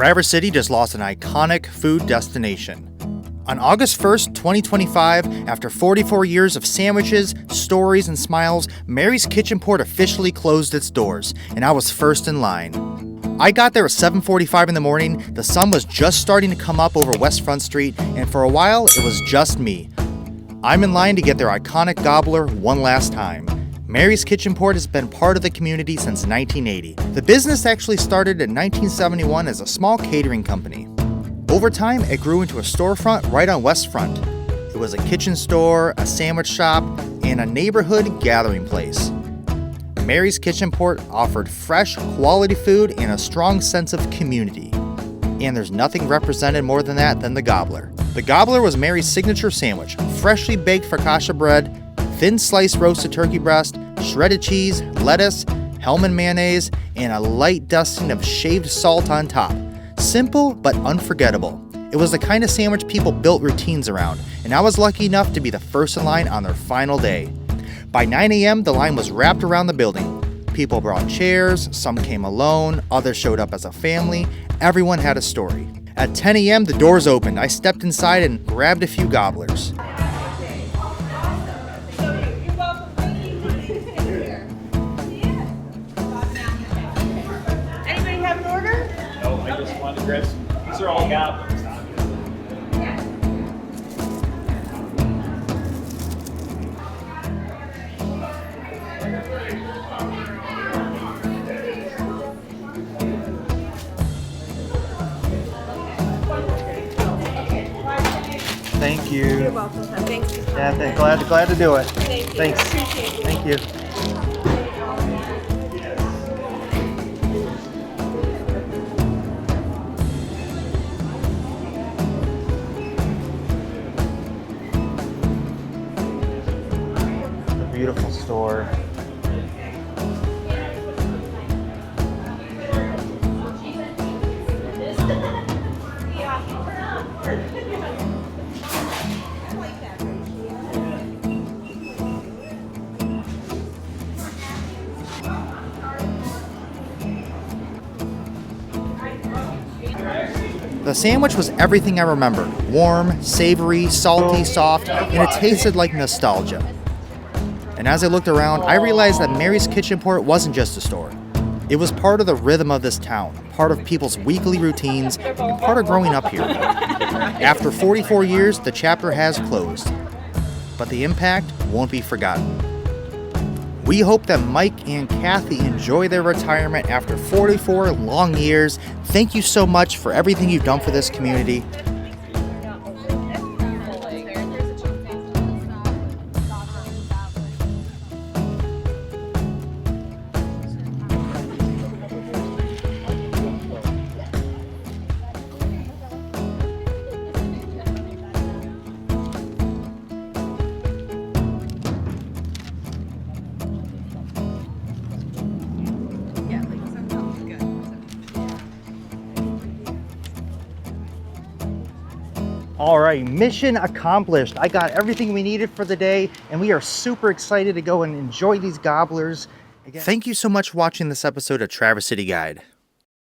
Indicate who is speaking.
Speaker 1: Traverse City just lost an iconic food destination. On August 1st, 2025, after 44 years of sandwiches, stories, and smiles, Mary's Kitchen Port officially closed its doors, and I was first in line. I got there at 7:45 in the morning, the sun was just starting to come up over West Front Street, and for a while, it was just me. I'm in line to get their iconic Gobbler one last time. Mary's Kitchen Port has been part of the community since 1980. The business actually started in 1971 as a small catering company. Over time, it grew into a storefront right on West Front. It was a kitchen store, a sandwich shop, and a neighborhood gathering place. Mary's Kitchen Port offered fresh, quality food and a strong sense of community. And there's nothing represented more than that than the Gobbler. The Gobbler was Mary's signature sandwich, freshly baked focaccia bread, thin sliced roasted turkey breast, shredded cheese, lettuce, Hellman mayonnaise, and a light dusting of shaved salt on top. Simple but unforgettable. It was the kind of sandwich people built routines around, and I was lucky enough to be the first in line on their final day. By 9 a.m., the line was wrapped around the building. People brought chairs, some came alone, others showed up as a family. Everyone had a story. At 10 a.m., the doors opened. I stepped inside and grabbed a few Gobblers.
Speaker 2: These are all Gobblers.
Speaker 1: Thank you.
Speaker 3: You're welcome. Thanks.
Speaker 1: Yeah, glad to do it.
Speaker 3: Thank you.
Speaker 1: Thanks.
Speaker 3: Appreciate it.
Speaker 1: Thank you. Beautiful store. The sandwich was everything I remembered. Warm, savory, salty, soft, and it tasted like nostalgia. And as I looked around, I realized that Mary's Kitchen Port wasn't just a store. It was part of the rhythm of this town, part of people's weekly routines, and part of growing up here. After 44 years, the chapter has closed, but the impact won't be forgotten. We hope that Mike and Kathy enjoy their retirement after 44 long years. Thank you so much for everything you've done for this community. All right, mission accomplished. I got everything we needed for the day, and we are super excited to go and enjoy these Gobblers. Again, thank you so much for watching this episode of Traverse City Guide.